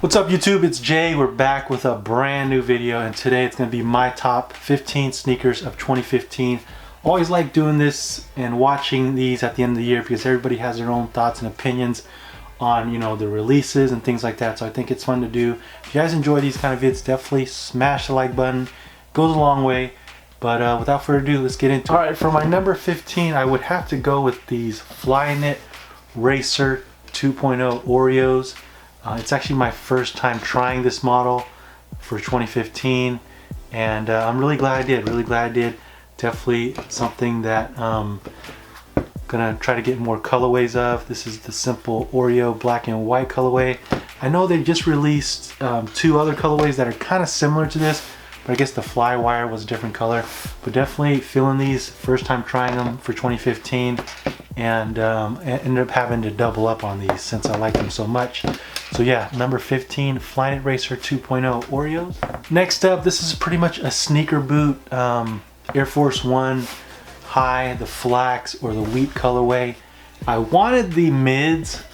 What's up YouTube, it's Jay. We're back with a brand new video, and today it's going to be my top 15 sneakers of 2015. Always like doing this and watching these at the end of the year because everybody has their own thoughts and opinions on, the releases and things like that. So I think it's fun to do. If you guys enjoy these kind of vids, definitely smash the like button. It goes a long way. But without further ado, let's get into it. Alright, for my number 15, I would have to go with these Flyknit Racer 2.0 Oreos. It's actually my first time trying this model for 2015, and I'm really glad I did. Definitely something that I'm gonna try to get more colorways of. This is the simple Oreo black and white colorway. I know they just released two other colorways that are kind of similar to this, but I guess the Flywire was a different color. But definitely feeling these, first time trying them for 2015, and ended up having to double up on these since I like them so much. So yeah, number 15, Flyknit Racer 2.0 Oreos. Next up, this is pretty much a sneaker boot, Air Force One High, the flax or the wheat colorway. I wanted the mids,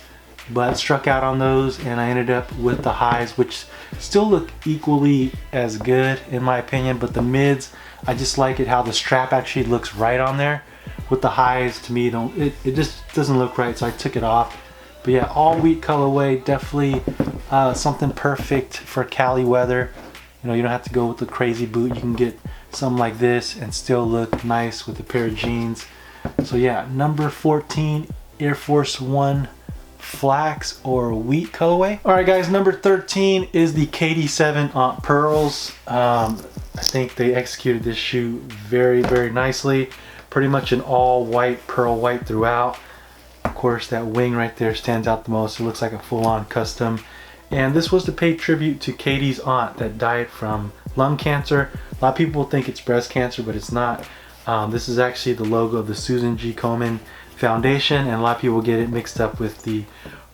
but struck out on those, and I ended up with the highs, which still look equally as good in my opinion. But the mids, I just like it how the strap actually looks right on there. With the highs, to me, it just doesn't look right, so I took it off. But yeah, all wheat colorway, definitely something perfect for Cali weather. You don't have to go with the crazy boot. You can get something like this and still look nice with a pair of jeans. So yeah, number 14, Air Force One flax or wheat colorway. All right guys, number 13 is the KD7 Aunt Pearls. I think they executed this shoe very, very nicely. Pretty much an all white, pearl white throughout. Of course, that wing right there stands out the most. It looks like a full-on custom. And this was to pay tribute to Katie's aunt that died from lung cancer. A lot of people think it's breast cancer, but it's not. This is actually the logo of the Susan G. Komen Foundation, and a lot of people get it mixed up with the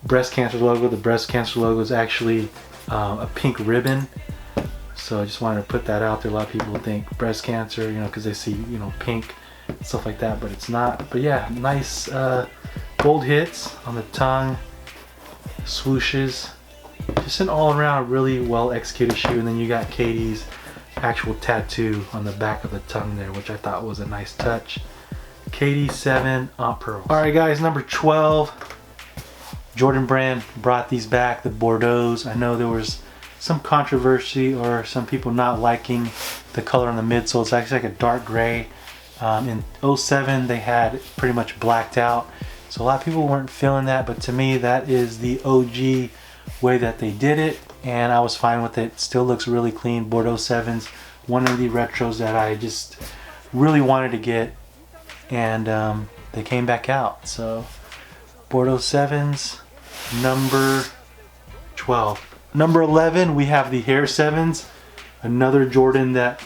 breast cancer logo. The breast cancer logo is actually a pink ribbon. So I just wanted to put that out there. A lot of people think breast cancer, because they see, pink, stuff like that, but it's not. But yeah, nice gold hits on the tongue, swooshes, just an all-around really well executed shoe. And then you got Katie's actual tattoo on the back of the tongue there, which I thought was a nice touch. KD7 Aunt Pearls. Alright guys, number 12, Jordan Brand brought these back, the Bordeaux's. I know there was some controversy or some people not liking the color on the midsole. It's actually like a dark gray. In 07 they had pretty much blacked out, so a lot of people weren't feeling that, but to me that is the OG way that they did it, and I was fine with it. Still looks really clean. Bordeaux 7's one of the retros that I just really wanted to get, and they came back out. So Bordeaux 7's number 12. Number 11, we have the Hare 7's, another Jordan that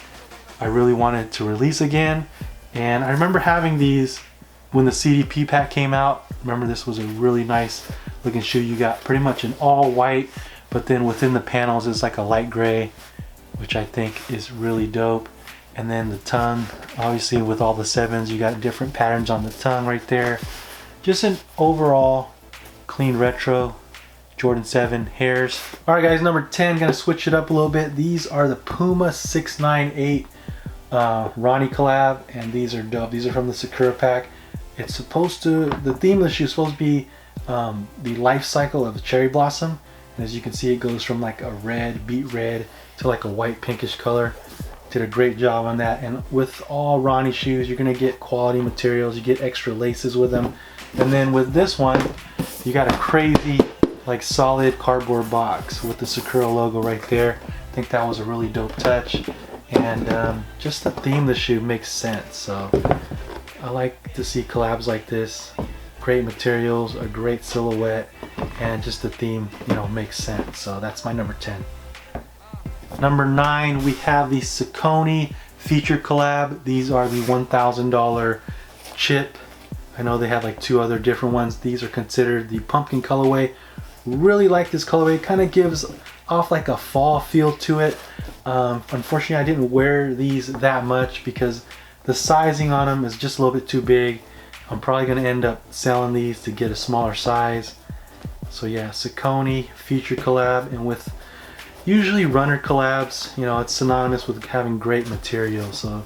I really wanted to release again. And I remember having these when the CDP pack came out. Remember, this was a really nice looking shoe. You got pretty much an all white, but then within the panels is like a light gray, which I think is really dope. And then the tongue, obviously with all the 7's, you got different patterns on the tongue right there. Just an overall clean retro Jordan 7 Hares. All right guys, number 10, gonna switch it up a little bit. These are the Puma 698 Ronnie collab, and these are dope. These are from the Sakura pack. It's supposed to, the theme of the shoe is supposed to be the life cycle of the cherry blossom, and as you can see, it goes from like a red, beet red, to like a white pinkish color. Did a great job on that. And with all Ronnie shoes, you're gonna get quality materials. You get extra laces with them, and then with this one, you got a crazy like solid cardboard box with the Sakura logo right there. I think that was a really dope touch, and just the theme of the shoe makes sense. So I like to see collabs like this. Great materials, a great silhouette, and just the theme, makes sense. So that's my number 10. Number 9, we have the Saucony feature collab. These are the $1,000 chip. I know they have like two other different ones. These are considered the pumpkin colorway. Really like this colorway. It kind of gives off like a fall feel to it. Unfortunately, I didn't wear these that much because the sizing on them is just a little bit too big. I'm probably going to end up selling these to get a smaller size. So yeah, Saucony feature collab, and with usually runner collabs, you know, it's synonymous with having great material. So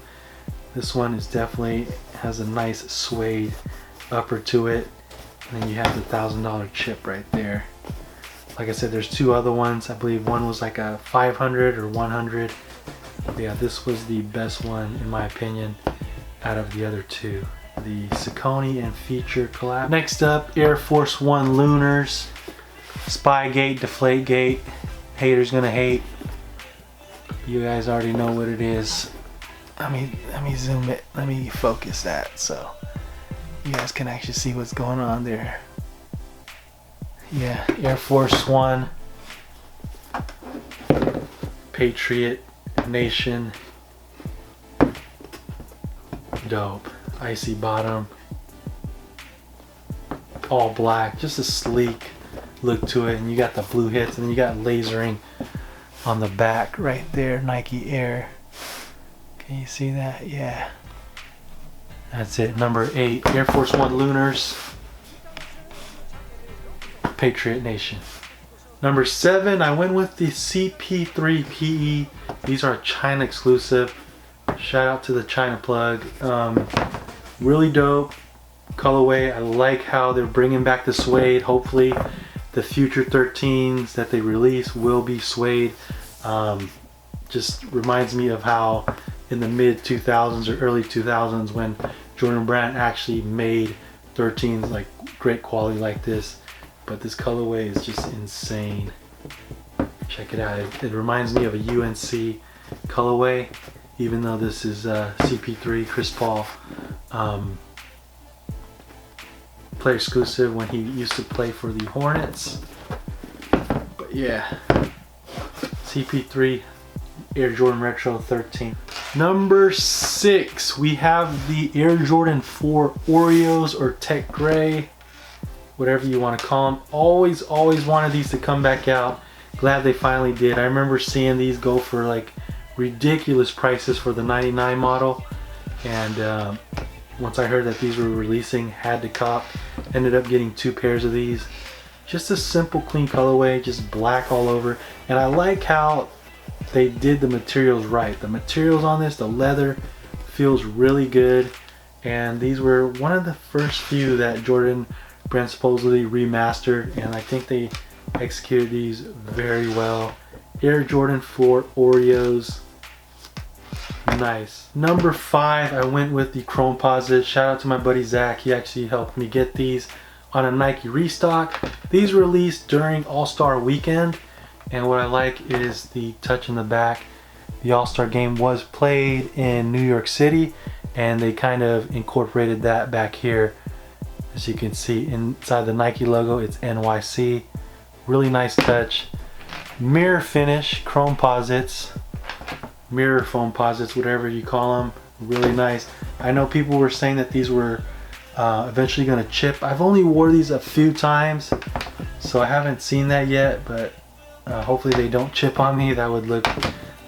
this one is definitely has a nice suede upper to it. And then you have the $1,000 chip right there. Like I said, there's two other ones. I believe one was like a 500 or 100. But yeah, this was the best one in my opinion out of the other two. The Saucony and feature collab. Next up, Air Force One Lunars. Spygate, Deflategate. Haters gonna hate. You guys already know what it is. Let me zoom it. Let me focus that so you guys can actually see what's going on there. Yeah, Air Force One, Patriot Nation, dope. Icy bottom, all black, just a sleek look to it, and you got the blue hits, and then you got lasering on the back right there. Nike Air. Can you see that? Yeah. That's it. Number 8, Air Force One Lunars, Patriot Nation. Number 7, I went with the CP3 PE. These are China exclusive. Shout out to the China plug. Really dope colorway. I like how they're bringing back the suede. Hopefully the future 13s that they release will be suede. Just reminds me of how in the mid 2000s or early 2000s when Jordan Brand actually made 13s like great quality like this. But this colorway is just insane. Check it out. It reminds me of a UNC colorway, even though this is CP3 Chris Paul player exclusive when he used to play for the Hornets. But yeah, CP3 Air Jordan Retro 13. Number 6, we have the Air Jordan 4 Oreos or Tech Gray, whatever you want to call them. Always wanted these to come back out. Glad they finally did. I remember seeing these go for like ridiculous prices for the 99 model, and once I heard that these were releasing, had to cop. Ended up getting 2 pairs of these. Just a simple clean colorway, just black all over, and I like how they did the materials right. The materials on this, the leather feels really good, and these were one of the first few that Jordan Brand supposedly remastered, and I think they executed these very well. Air Jordan 4 Oreos. Nice. Number 5, I went with the Chrome Posits. Shout out to my buddy Zach. He actually helped me get these on a Nike restock. These were released during All-Star Weekend, and what I like is the touch in the back. The All-Star game was played in New York City, and they kind of incorporated that back here. As you can see inside the Nike logo, it's NYC. Really nice touch. Mirror finish, Chrome Posits. Mirror foam posits, whatever you call them. Really nice. I know people were saying that these were eventually going to chip. I've only wore these a few times, so I haven't seen that yet, but hopefully they don't chip on me. That would look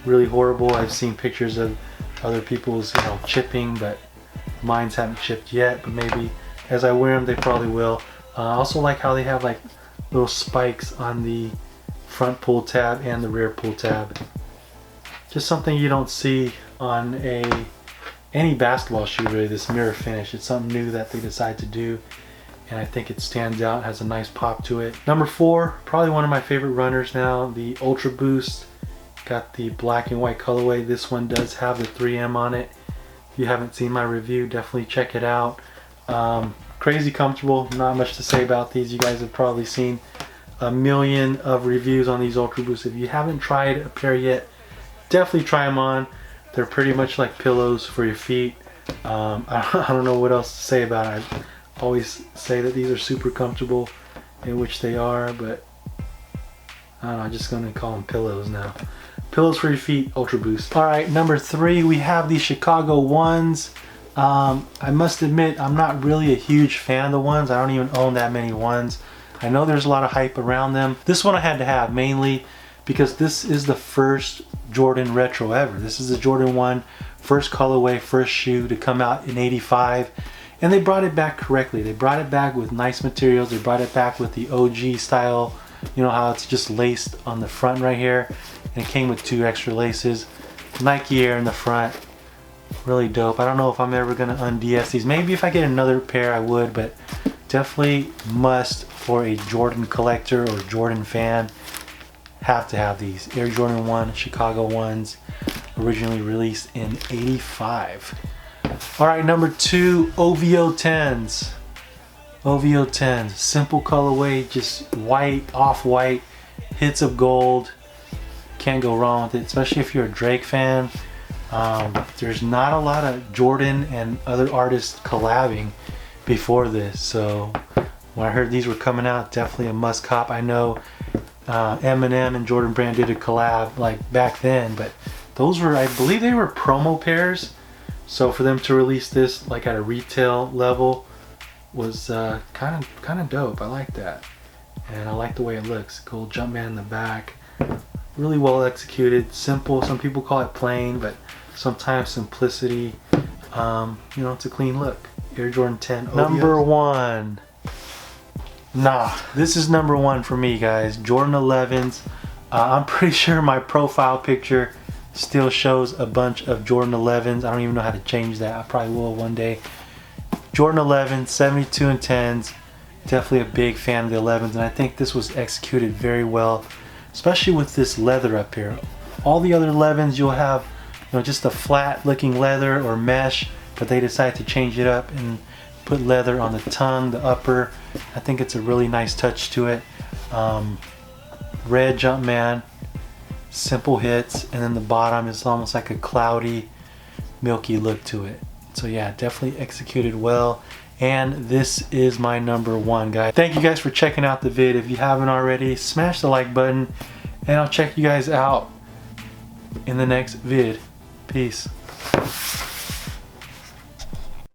really horrible. I've seen pictures of other people's, you know, chipping, but mine's haven't chipped yet, but maybe as I wear them they probably will. I also like how they have like little spikes on the front pull tab and the rear pull tab. Just something you don't see on any basketball shoe really, this mirror finish. It's something new that they decided to do, and I think it stands out, has a nice pop to it. Number 4, probably one of my favorite runners now, the Ultra Boost. Got the black and white colorway. This one does have the 3M on it. If you haven't seen my review, definitely check it out. Crazy comfortable, not much to say about these. You guys have probably seen a million of reviews on these Ultra Boosts. If you haven't tried a pair yet, definitely try them on. They're pretty much like pillows for your feet. I don't know what else to say about it. I always say that these are super comfortable, in which they are, but I don't know, I'm just gonna call them pillows now. Pillows for your feet, Ultra Boost. All right, number 3, we have the Chicago ones. I must admit, I'm not really a huge fan of the ones. I don't even own that many ones. I know there's a lot of hype around them. This one I had to have mainly because this is the first Jordan Retro ever. This is the Jordan 1, first colorway, first shoe to come out in '85. And they brought it back correctly. They brought it back with nice materials. They brought it back with the OG style. You know how it's just laced on the front right here. And it came with 2 extra laces. Nike Air in the front. Really dope. I don't know if I'm ever going to un-DS these. Maybe if I get another pair I would, but definitely must for a Jordan collector or Jordan fan. Have to have these. Air Jordan 1 Chicago ones, originally released in '85. Alright, number 2, OVO 10s. OVO 10s. Simple colorway, just white, off-white, hits of gold. Can't go wrong with it, especially if you're a Drake fan. There's not a lot of Jordan and other artists collabing before this, so when I heard these were coming out, definitely a must cop. I know Eminem and Jordan Brand did a collab like back then, but those were, I believe they were promo pairs, so for them to release this like at a retail level was kind of dope. I like that, and I like the way it looks. Gold Jumpman in the back, really well executed, simple. Some people call it plain, but sometimes simplicity. You know, it's a clean look. Air Jordan 10 OVOs. Number 1. Nah, this is number 1 for me, guys. Jordan 11s. I'm pretty sure my profile picture still shows a bunch of Jordan 11s. I don't even know how to change that. I probably will one day. Jordan 11s, 72 and 10s. Definitely a big fan of the 11s, and I think this was executed very well, especially with this leather up here. All the other 11s you'll have, you know, just a flat looking leather or mesh, but they decided to change it up and put leather on the tongue, the upper. I think it's a really nice touch to it. Red Jumpman, simple hits, and then the bottom is almost like a cloudy, milky look to it. So yeah, definitely executed well, and this is my number 1, guys. Thank you guys for checking out the vid. If you haven't already, smash the like button, and I'll check you guys out in the next vid. Peace.